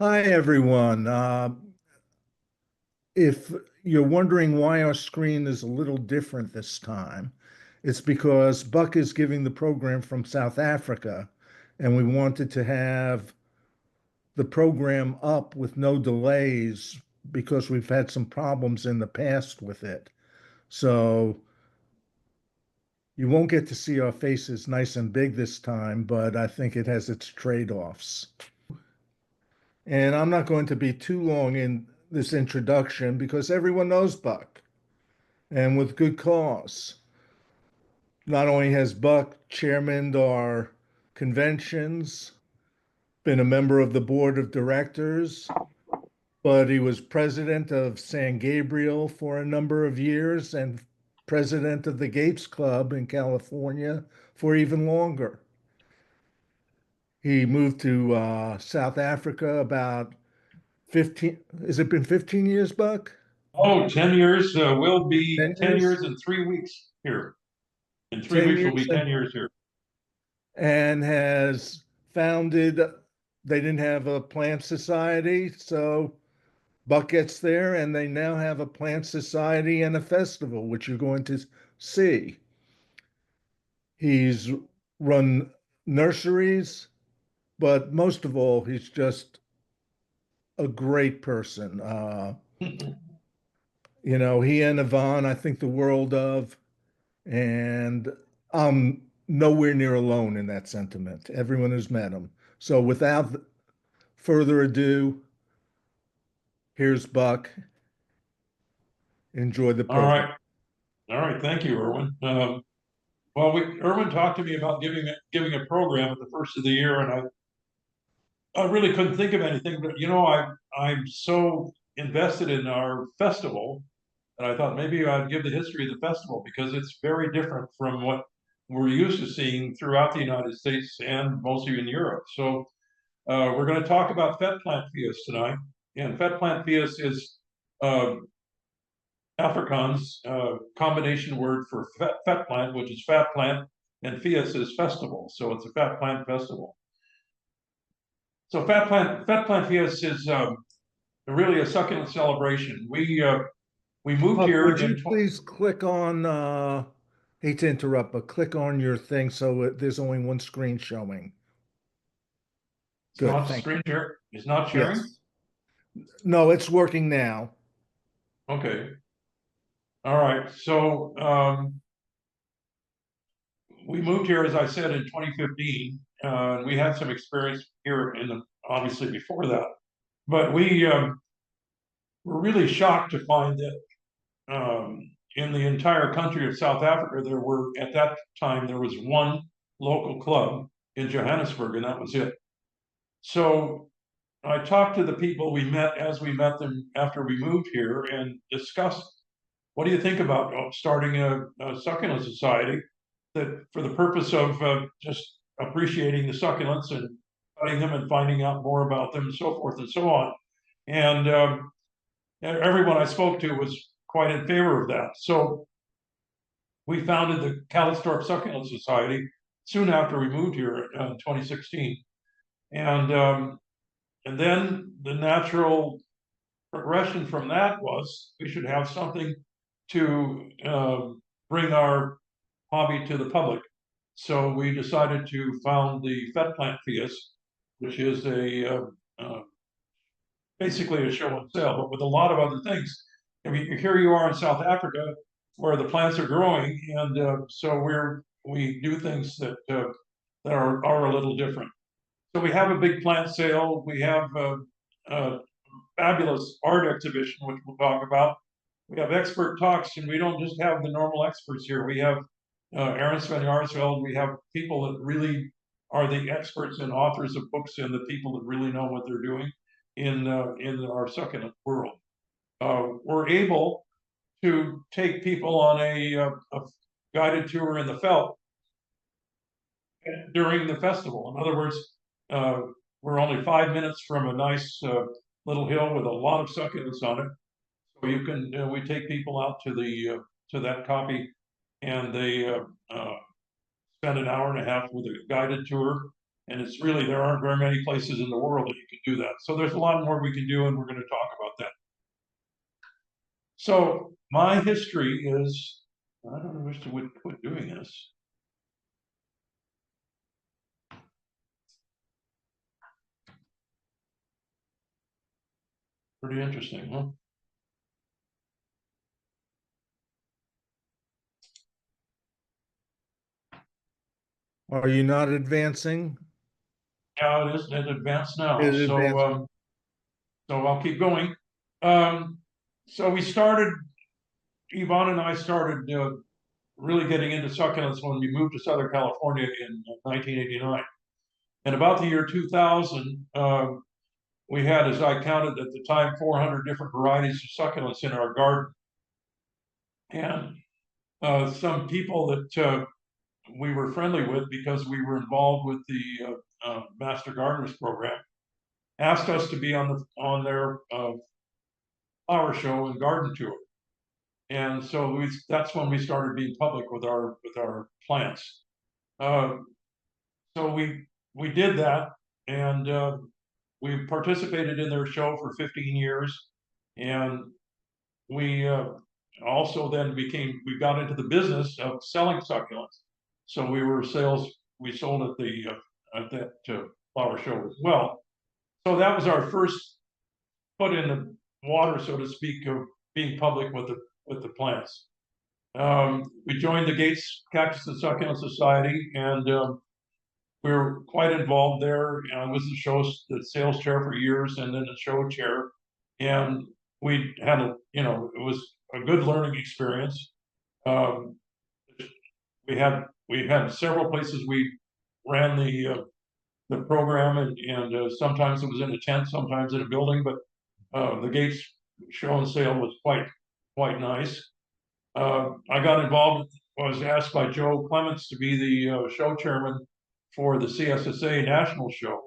Hi, everyone. If you're wondering why our screen is a little different this time, it's because Buck is giving the program from South Africa, and we wanted to have the program up with no delays because we've had some problems in the past with it. So you won't get to see our faces nice and big this time, but I think it has its trade-offs. And I'm not going to be too long in this introduction because everyone knows Buck, and with good cause. Not only has Buck chairmaned our conventions, been a member of the board of directors, but he was president of San Gabriel for a number of years and president of the Gates Club in California for even longer. He moved to South Africa about 15, has it been 15 years, Buck? Oh, 10 years. We'll be 10 10 years? years in 3 weeks here. In three 10 weeks, we'll be years 10 years here. and has founded, they didn't have a plant society, so Buck gets there and they now have a plant society and a festival, which you're going to see. He's run nurseries, but most of all, he's just a great person. He and Yvonne, I think the world of, and I'm nowhere near alone in that sentiment. Everyone has met him. So without further ado, here's Buck. Enjoy the All program. right. All right. Thank you, Erwin. Erwin talked to me about giving a program at the first of the year, and I really couldn't think of anything. But I'm so invested in our festival, and I thought maybe I'd give the history of the festival because it's very different from what we're used to seeing throughout the United States and mostly in Europe. So we're going to talk about Vetplantfees tonight, and Vetplantfees is uh, Afrikaans combination word for fat plant, which is fat plant, and Fies is festival. So it's a fat plant festival. So fat plant Fies is really a succulent celebration. We moved Buck, here would in you please click on, hate to interrupt, but click on your thing so there's only one screen showing. it's Good, not thank screen share. It's not you. sharing. Yes. No, it's working now. Okay. All right. So we moved here, as I said, in 2015. We had some experience here obviously before that, but we were really shocked to find that in the entire country of South Africa, at that time, there was one local club in Johannesburg, and that was it. So I talked to the people we met as we met them after we moved here and discussed, what do you think about starting a succulent society that for the purpose of just appreciating the succulents and studying them and finding out more about them and so forth and so on. And everyone I spoke to was quite in favor of that. So we founded the Calitzdorp Succulent Society soon after we moved here in 2016. And then the natural progression from that was we should have something to bring our hobby to the public. So we decided to found the Vetplantfees, which is basically a show and sell, but with a lot of other things. I mean, here you are in South Africa, where the plants are growing, and so we do things that are a little different. So we have a big plant sale. We have a fabulous art exhibition, which we'll talk about. We have expert talks, and we don't just have the normal experts here. We have Aaron Sven Yarsfeld. We have people that really are the experts and authors of books and the people that really know what they're doing in our succulent world. We're able to take people on a guided tour in the veld during the festival. In other words, uh, we're only 5 minutes from a nice little hill with a lot of succulents on it. So you can we take people out to that copy, and they spend an hour and a half with a guided tour, And it's really, there aren't very many places in the world that you can do that. So there's a lot more we can do, and we're going to talk about that. So my history is, I don't wish to quit doing this. Pretty interesting, huh? Are you not advancing? Yeah, it is in advance now. It is So, advancing. so I'll keep going. So we started, Yvonne and I started really getting into succulents when we moved to Southern California in 1989. And about the year 2000, we had, as I counted at the time, 400 different varieties of succulents in our garden. And some people that we were friendly with, because we were involved with the Master Gardeners program, asked us to be on their flower show and garden tour. And so that's when we started being public with our plants. So we did that, and we participated in their show for 15 years, and we also then we got into the business of selling succulents. So we sold at that flower show as well. So that was our first foot in the water, so to speak, of being public with the plants. We joined the Gates Cactus and Succulent Society, and we were quite involved there. I was the sales chair for years, and then the show chair. And we had it was a good learning experience. We had several places we ran the program, and sometimes it was in a tent, sometimes in a building, but the Gates show and sale was quite nice. I got involved, was asked by Joe Clements to be the show chairman for the CSSA national show.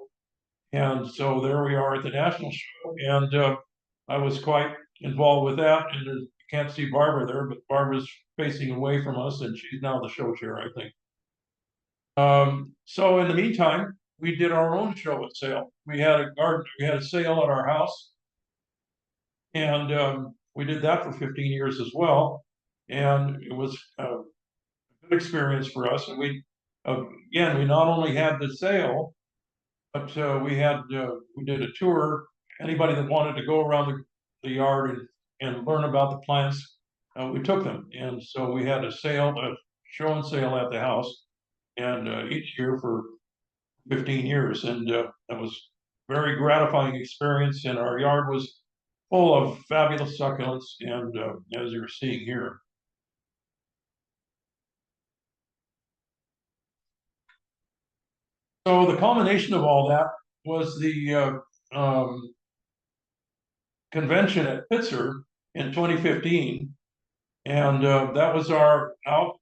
And so there we are at the national show. And I was quite involved with that. And you can't see Barbara there, but Barbara's facing away from us, and she's now the show chair, I think. So in the meantime, we did our own show and sale. We had a sale at our house. And we did that for 15 years as well. And it was a good experience for us. And we not only had the sale, but we did a tour. Anybody that wanted to go around the yard and learn about the plants, we took them. And so we had a show and sale at the house, and each year for 15 years. And that was a very gratifying experience. And our yard was full of fabulous succulents, and as you're seeing here. So the culmination of all that was the convention at Pitzer in 2015, and that was our out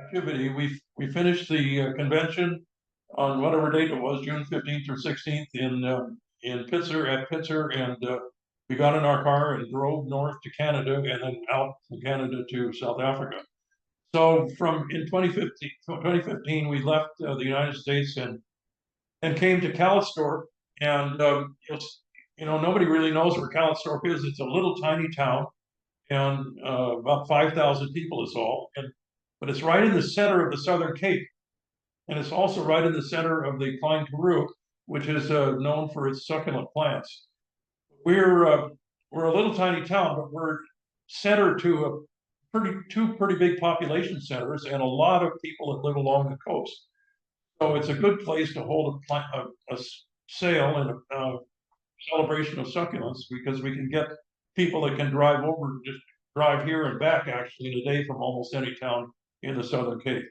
activity. We finished the convention on whatever date it was, June 15th or 16th in Pitzer, and we got in our car and drove north to Canada, and then out from Canada to South Africa. So in 2015, we left the United States and came to Calitzdorp, and nobody really knows where Calitzdorp is. It's a little tiny town, and about 5,000 people is all. But it's right in the center of the Southern Cape, and it's also right in the center of the Klein Karoo, which is known for its succulent plants. We're a little tiny town, but we're centered to two pretty big population centers and a lot of people that live along the coast. So it's a good place to hold a sale and a celebration of succulents, because we can get people that can just drive here and back actually in a day from almost any town in the Southern Cape.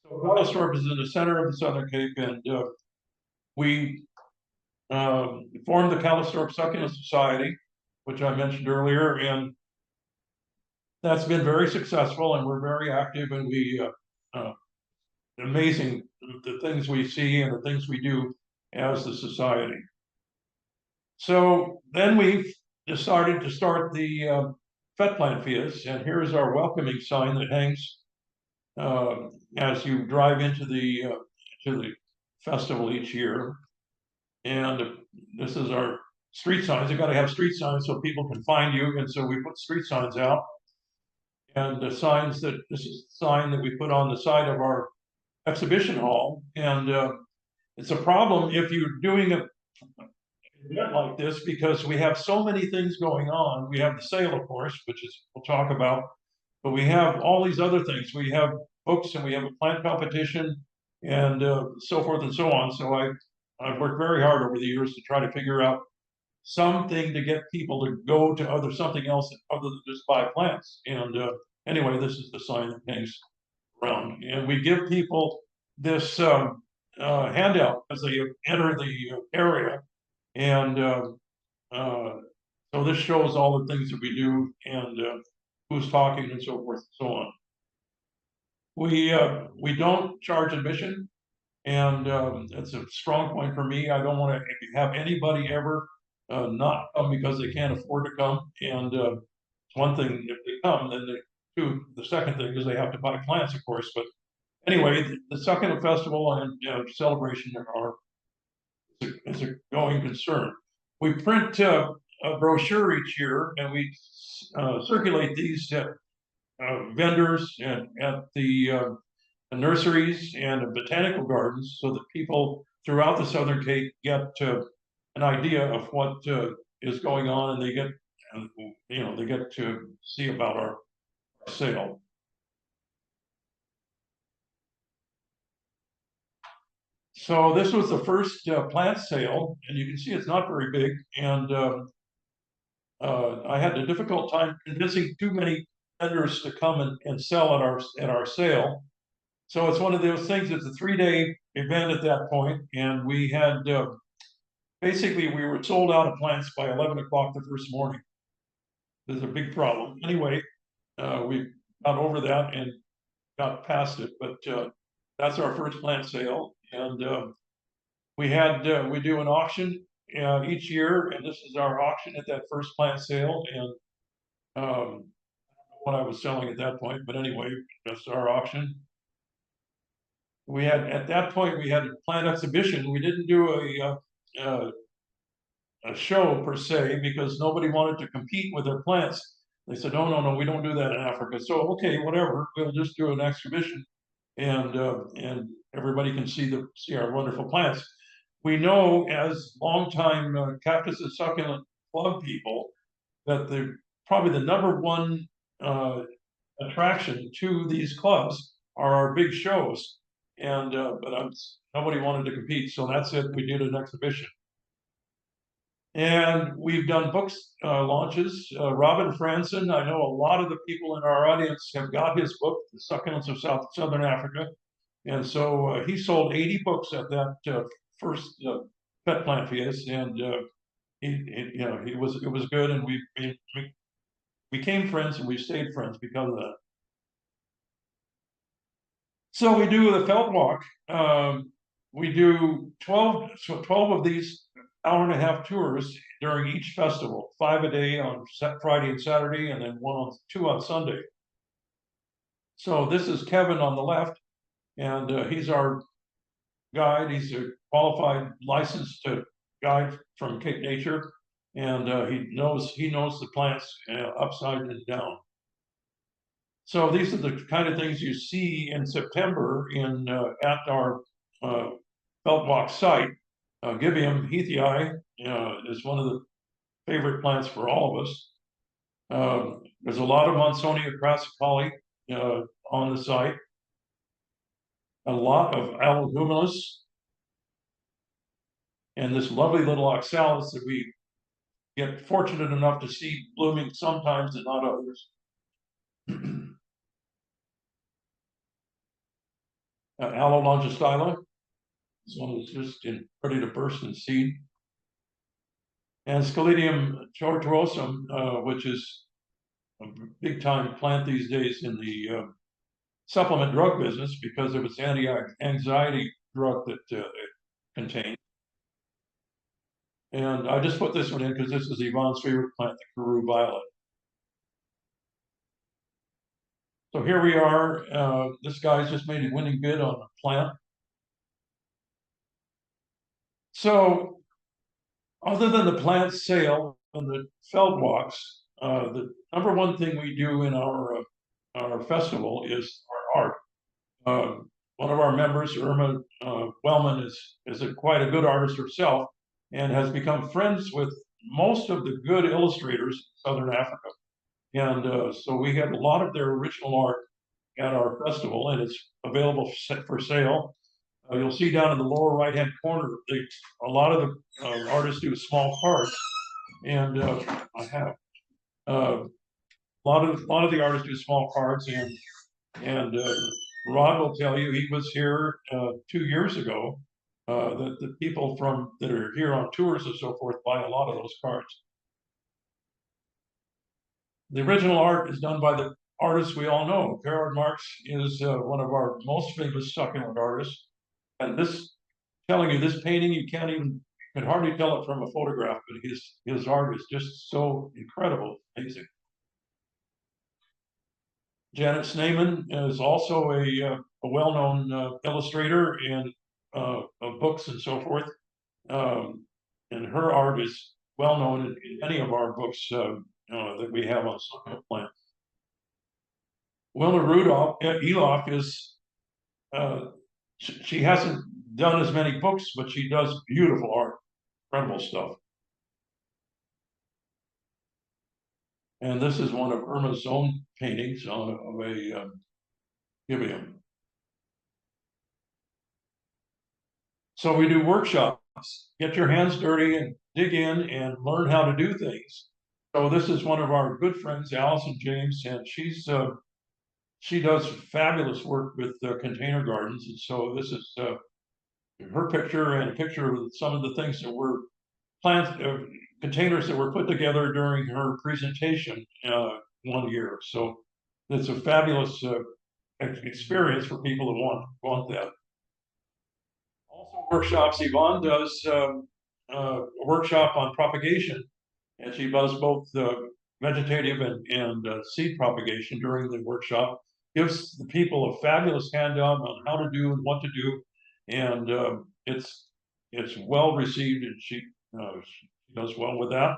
So Calitzdorp is in the center of the Southern Cape, and we formed the Calitzdorp Succulent Society, which I mentioned earlier, and that's been very successful, and we're very active, and amazing the things we see and the things we do as the society. So then we decided to start the Vetplantfees, and here's our welcoming sign that hangs as you drive into the festival each year. And this is our street signs. You got to have street signs so people can find you. And so we put street signs out. And the signs that this is the sign that we put on the side of our exhibition hall. And it's a problem if you're doing a event like this because we have so many things going on. We have the sale, of course, which is we'll talk about, but we have all these other things. We have books and we have a plant competition and so forth and so on. So I've worked very hard over the years to try to figure out something to get people to go to something else other than just buy plants. And anyway, this is the sign that hangs around, and we give people this handout as they enter the area. And so this shows all the things that we do and who's talking and so forth and so on. We don't charge admission, and it's a strong point for me. I don't want to have anybody ever not come because they can't afford to come. And one thing, if they come, then the second thing is they have to buy plants, of course. But anyway, the Succulent Festival and celebration is a going concern. We print a brochure each year, and we circulate these at vendors and at the nurseries and botanical gardens, so that people throughout the Southern Cape get an idea of what is going on, and they get they get to see about our sale. So this was the first plant sale, and you can see it's not very big. And I had a difficult time convincing too many vendors to come and sell at our sale. So it's one of those things. It's a 3-day event at that point, and we had basically we were sold out of plants by 11 o'clock the first morning. There's a big problem. Anyway, we got over that and got past it. But that's our first plant sale, and we do an auction each year, and this is our auction at that first plant sale. And what I was selling at that point, but anyway, that's our auction. We had at that point we had a plant exhibition. We didn't do a show per se because nobody wanted to compete with their plants. They said, no, we don't do that in Africa. So okay, whatever, we'll just do an exhibition, and everybody can see our wonderful plants. We know as longtime cactus and succulent club people that probably the number one attraction to these clubs are our big shows. And but nobody wanted to compete, so that's it. We did an exhibition, and we've done books launches. Robin Franson, I know a lot of the people in our audience have got his book, The Succulents of Southern Africa, and so he sold 80 books at that first Vetplantfees, and it was good, and we became friends, and we stayed friends because of that. So we do the felt walk. We do 12 of these hour-and-a-half tours during each festival, 5 a day on Friday and Saturday, and then 2 on Sunday. So this is Kevin on the left, and he's our guide. He's a qualified, licensed guide from Cape Nature, and he knows the plants upside and down. So these are the kind of things you see in September at our felt walk site. Gibeum heathii is one of the favorite plants for all of us. There's a lot of Monsonia crassicale on the site. A lot of Alleguminous, and this lovely little oxalis that we get fortunate enough to see blooming sometimes and not others. Aloe longistyla. This one is just ready to burst in seed. And Scaledium tortuosum, which is a big time plant these days in the supplement drug business because of its anti-anxiety drug that it contains. And I just put this one in because this is Yvonne's favorite plant, the Karoo violet. So here we are. This guy's just made a winning bid on a plant. So other than the plant sale and the feld walks, the number one thing we do in our festival is our art. One of our members, Irma Wellman, is quite a good artist herself and has become friends with most of the good illustrators in Southern Africa. And so we have a lot of their original art at our festival, and it's available for sale. You'll see down in the lower right-hand corner, a lot of the artists do small cards, and I have a lot of the artists do small cards, and Rod will tell you he was here 2 years ago. That the people that are here on tours and so forth buy a lot of those cards. The original art is done by the artists we all know. Gerard Marx is one of our most famous succulent artists. And telling you, this painting, you can hardly tell it from a photograph, but his art is just so incredible, amazing. Janet Snyman is also a well-known illustrator of books and so forth. And her art is well known in any of our books that we have on succulent plants. Wilma Rudolph Eloff is she hasn't done as many books, but she does beautiful art, incredible stuff. And this is one of Irma's own paintings of a gibeon. So we do workshops. Get your hands dirty and dig in and learn how to do things. So this is one of our good friends, Allison James, and she does fabulous work with container gardens. And so this is her picture and a picture of some of the things that were containers that were put together during her presentation one year. So it's a fabulous experience for people that want that. Also workshops, Yvonne does a workshop on propagation, and she does both vegetative and seed propagation during the workshop. Gives the people a fabulous handout on how to do and what to do, and it's well received, and she does well with that.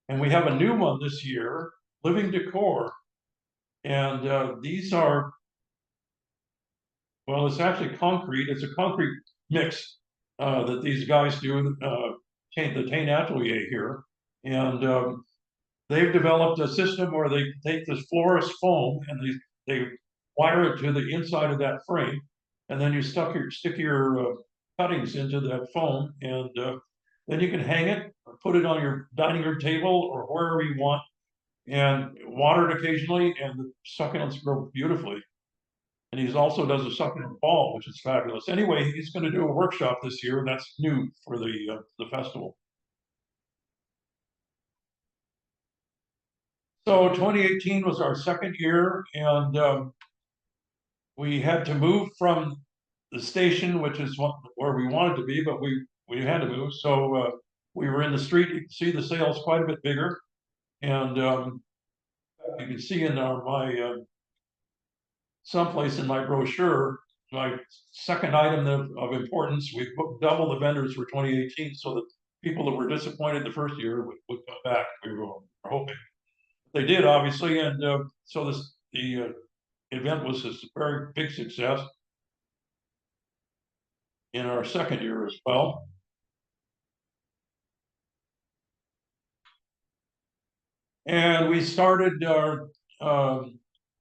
And we have a new one this year, Living Decor, and these are, well, it's actually concrete. It's a concrete mix that these guys do, the Tain Atelier here, and they've developed a system where they take this florist foam and they wire it to the inside of that frame, and then you stick your cuttings into that foam, and then you can hang it or put it on your dining room table or wherever you want, and water it occasionally, and the succulents grow beautifully. And he also does a succulent ball, which is fabulous. Anyway, he's going to do a workshop this year, and that's new for the festival. So 2018 was our second year, and we had to move from the station, which is where we wanted to be, but we had to move. So we were in the street. You can see the sales quite a bit bigger, and you can see in my someplace in my brochure, my second item of importance, we booked double the vendors for 2018, so that people that were disappointed the first year would come back. We were hoping. They did, obviously, and so the event was a very big success in our second year as well. And we started our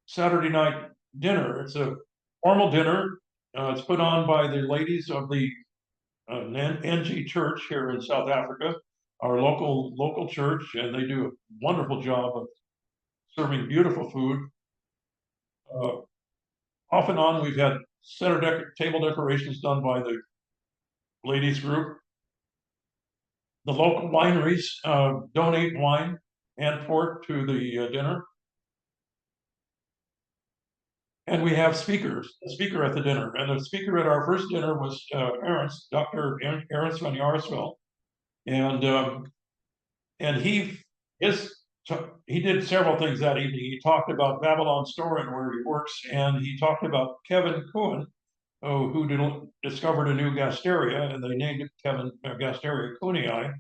Saturday night dinner. It's a formal dinner. It's put on by the ladies of the NG Church here in South Africa, our local church, and they do a wonderful job of serving beautiful food. Off and on, we've had table decorations done by the ladies group. The local wineries donate wine and pork to the dinner. And we have a speaker at the dinner. And the speaker at our first dinner was Dr. Ernst van Jaarsveld. And he did several things that evening. He talked about Babylon Store and where he works, and he talked about Kevin Cohen, who discovered a new gasteria, and they named it Gasteria kunii.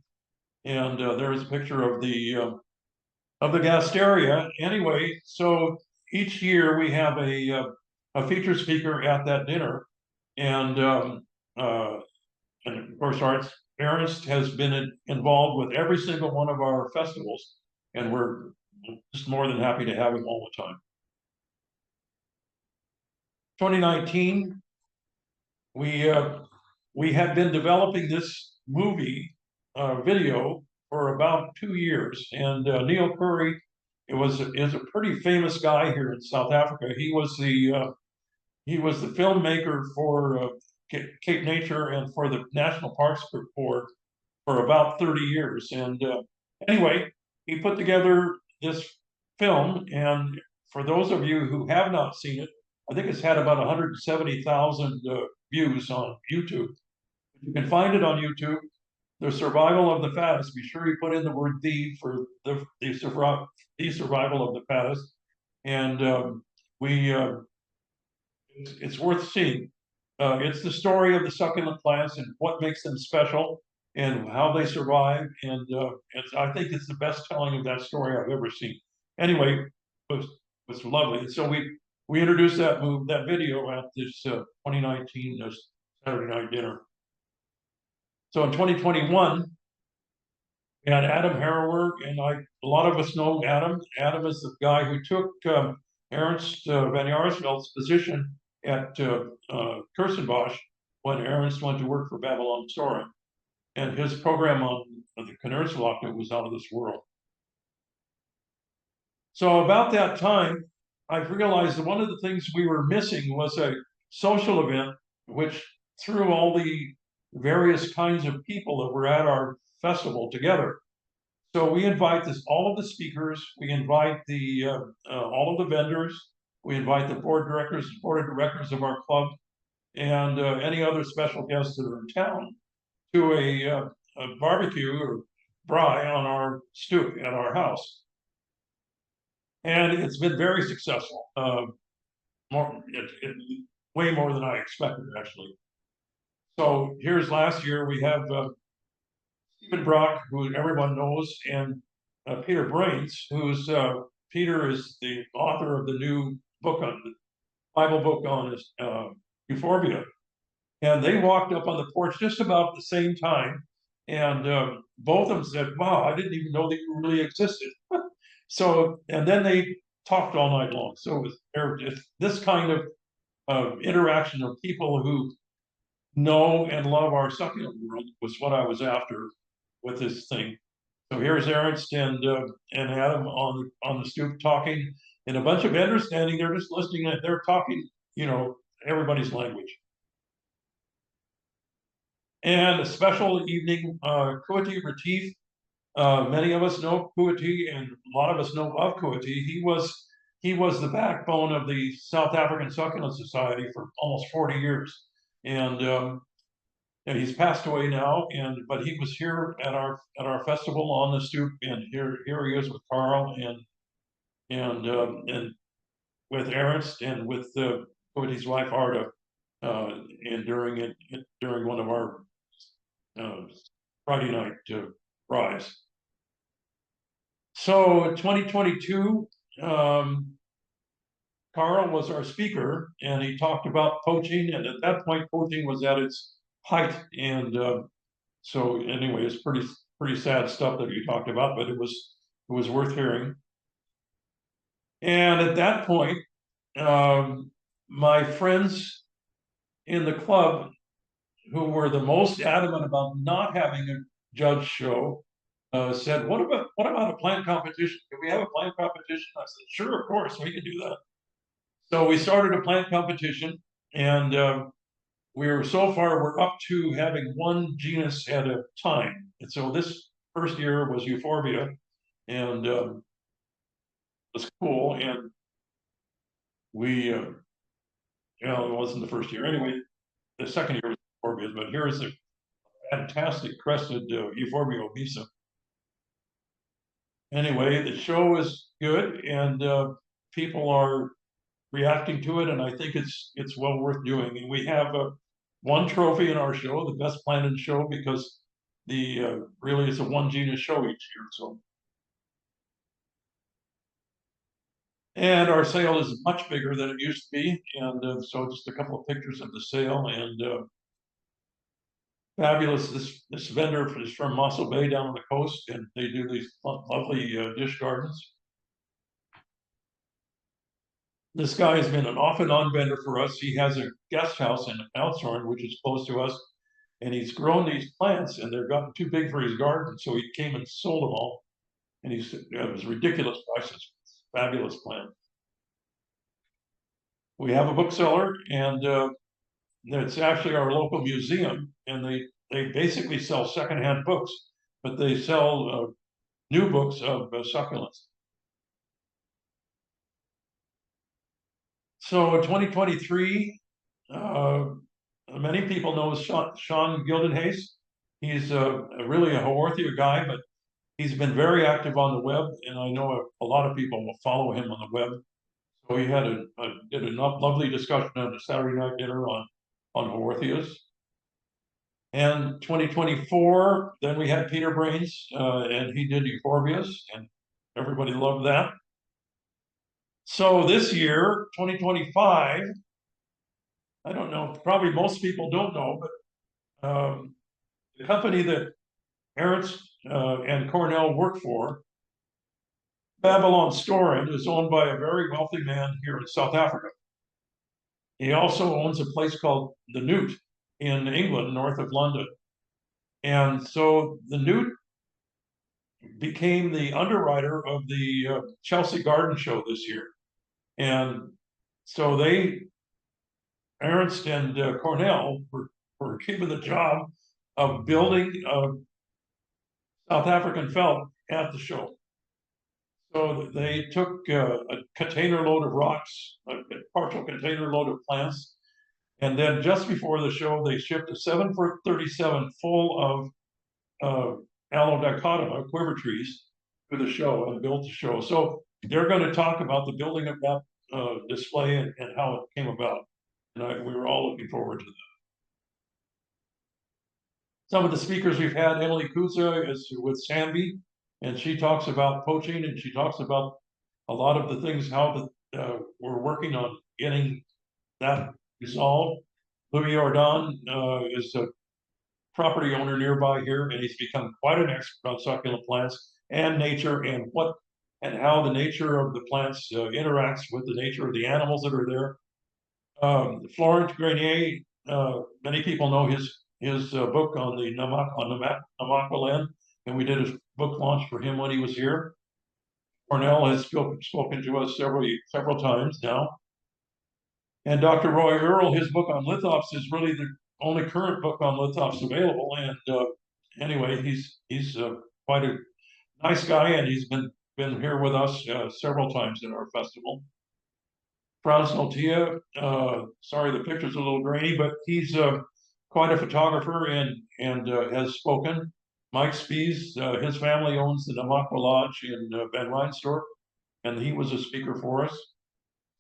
And there's a picture of the gasteria. Anyway, so each year we have a featured speaker at that dinner, and uh, of course Ernst has been involved with every single one of our festivals, and we're just more than happy to have him all the time. 2019, we had been developing this movie video for about 2 years, and Neil Curry is a pretty famous guy here in South Africa. He was the filmmaker for Cape Nature and for the National Parks Board for about 30 years. And anyway, he put together this film, and for those of you who have not seen it, I think it's had about 170,000 views on YouTube. You can find it on YouTube. The Survival of the Fattest. Be sure you put in the word "the" for the survival of the fattest, and it's worth seeing. It's the story of the succulent plants and what makes them special and how they survive. And I think it's the best telling of that story I've ever seen. Anyway, it was lovely. And so we introduced that video at this 2019 Saturday night dinner. So in 2021, we had Adam Harrower, and a lot of us know Adam. Adam is the guy who took Ernst van Jaarsveld's position at Kirstenbosch when Ernst went to work for Babylon Soren. And his program on the Knurzelakte was out of this world. So about that time, I realized that one of the things we were missing was a social event, which threw all the various kinds of people that were at our festival together. So we invite all of the speakers, we invite all of the vendors, we invite the board of directors of our club, and any other special guests that are in town to a barbecue or braai on our stoop at our house. And it's been very successful, way more than I expected, actually. So here's last year, we have Stephen Brock, who everyone knows, and Peter Brains, Peter is the author of the new Bible book on euphorbia. And they walked up on the porch just about the same time. And both of them said, "Wow, I didn't even know that you really existed." So, and then they talked all night long. So it's this kind of interaction of people who know and love our succulent world was what I was after with this thing. So here's Ernst and Adam on the stoop talking, and a bunch of vendors standing there just listening. And they're talking, everybody's language. And a special evening, Kuati Retief. Many of us know Kuati, and a lot of us know of Kuati. He was the backbone of the South African Succulent Society for almost 40 years, and he's passed away now. But he was here at our festival on the stoop, and here he is with Carl and with Ernst and with Kuati's wife Arda, and during one of our Friday night rides. So in 2022, Carl was our speaker, and he talked about poaching. And at that point, poaching was at its height. And so anyway, it's pretty sad stuff that he talked about, but it was worth hearing. And at that point, my friends in the club who were the most adamant about not having a judge show said, what about a plant competition? Can we have a plant competition? I said, sure, of course, we can do that. So we started a plant competition, and we're up to having one genus at a time. And so this first year was euphorbia, and it was cool. And it wasn't the first year. Anyway, the second year was euphorbia, but here's a fantastic crested euphorbia obesa. Anyway, the show is good, and people are reacting to it, and I think it's well worth doing. And we have one trophy in our show, the best planted show, because the really it's a one genus show each year. So, and our sale is much bigger than it used to be, and so just a couple of pictures of the sale, and fabulous. This vendor is from Mossel Bay down on the coast, and they do these lovely dish gardens. This guy has been an off and on vendor for us. He has a guest house in Calitzdorp, which is close to us, and he's grown these plants, and they've gotten too big for his garden, so he came and sold them all, and it was ridiculous prices. Fabulous plant. We have a bookseller, and it's actually our local museum, and they basically sell secondhand books, but they sell new books of succulents. So in 2023, many people know Sean Gildenhays. He's really a Haworthia guy, but he's been very active on the web, and I know a lot of people will follow him on the web. So he had did a lovely discussion at a Saturday night dinner on Haworthias. And 2024, then we had Peter Brains, and he did euphorbias, and everybody loved that. So this year, 2025, I don't know, probably most people don't know, but the company that Ernst and Cornell work for, Babylon Storage, is owned by a very wealthy man here in South Africa. He also owns a place called the Newt in England, north of London. And so the Newt became the underwriter of the Chelsea Garden Show this year. And so Ernst and Cornell were given the job of building South African felt at the show. So they took a container load of rocks, a partial container load of plants, and then just before the show, they shipped a 7 for 37 full of Allodichotoma, quiver trees, to the show and built the show. So they're going to talk about the building of that display and how it came about. And we were all looking forward to that. Some of the speakers we've had, Emily Kuza is with Sanby, and she talks about poaching, and she talks about a lot of the things, how we're working on getting that resolved. Louis Jordan is a property owner nearby here, and he's become quite an expert on succulent plants and nature, and how the nature of the plants interacts with the nature of the animals that are there. Florent Grenier, many people know his book on the Namaqualand, and we did a book launch for him when he was here. Cornell has spoken to us several times now. And Dr. Roy Earle, his book on lithops is really the only current book on lithops available. And anyway, he's quite a nice guy, and he's been here with us several times in our festival. Franz Notia, sorry, the picture's a little grainy, but he's quite a photographer and has spoken. Mike Spies, his family owns the Namakwa Lodge in Van Reinsdorp, and he was a speaker for us.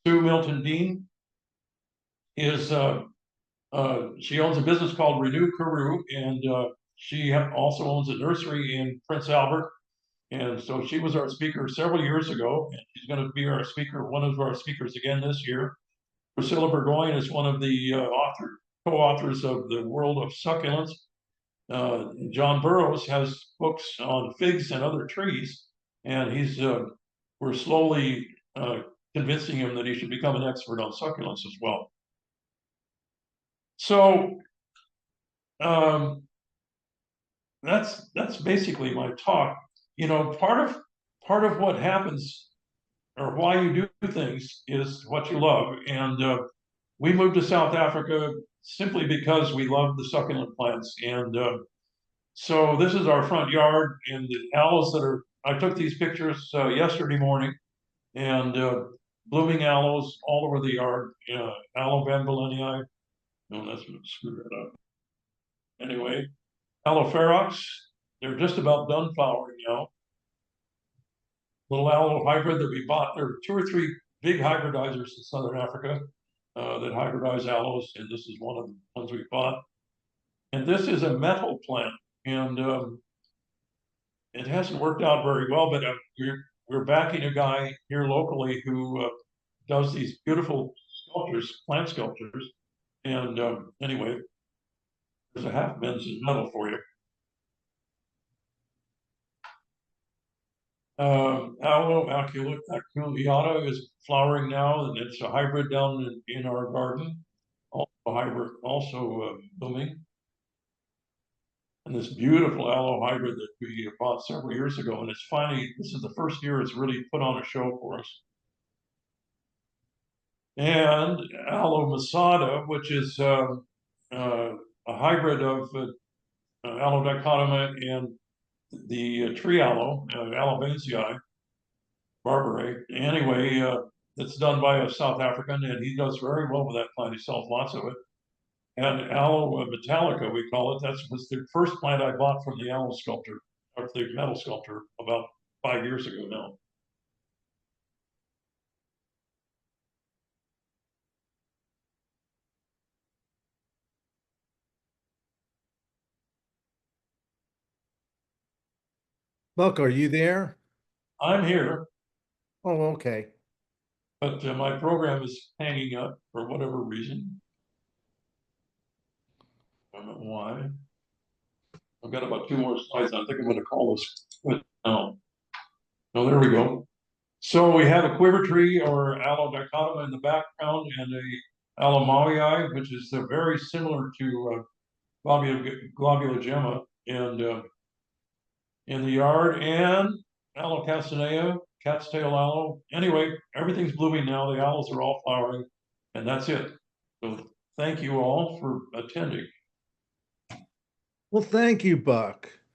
Sue Milton Dean is, she owns a business called Renew Karoo, and she also owns a nursery in Prince Albert. And so she was our speaker several years ago, and she's going to be one of our speakers again this year. Priscilla Burgoyne is one of the co-authors of The World of Succulents. John Burroughs has books on figs and other trees, and we're slowly convincing him that he should become an expert on succulents as well. So that's basically my talk. You know, part of what happens or why you do things is what you love. And we moved to South Africa simply because we love the succulent plants. And so this is our front yard, and the aloes I took these pictures yesterday morning, and blooming aloes all over the yard. Aloe vanvillenii. No, that's going to screw that up. Anyway, aloe ferox, they're just about done flowering now. Little aloe hybrid that we bought. There are 2 or 3 big hybridizers in Southern Africa that hybridize aloes, and this is one of the ones we bought. And this is a metal plant, and it hasn't worked out very well, but we're backing a guy here locally who does these beautiful sculptures, plant sculptures. And anyway, there's a half Benson metal for you. Aloe aculeata is flowering now, and it's a hybrid down in our garden. Also hybrid, also blooming. And this beautiful aloe hybrid that we bought several years ago, and it's finally, this is the first year it's really put on a show for us. And aloe masada, which is a hybrid of aloe dichotoma and the tree aloe, Alobanzii barbarae. Anyway, it's done by a South African, and he does very well with that plant. He sells lots of it. And aloe metallica, we call it. That was the first plant I bought from the aloe sculptor, or the metal sculptor, about 5 years ago now. Buck, are you there? I'm here, Oh, okay. but my program is hanging up for whatever reason. I don't know why. I've got about 2 more slides. I think I'm going to call this. But no, there we go. So we have a quiver tree or aloe dichotoma in the background, and a aloe mawii, which is very similar to globula gemma, and in the yard, and aloe castanea, cat's tail aloe. Anyway, everything's blooming now. The aloes are all flowering, and that's it. So thank you all for attending. Well, thank you, Buck.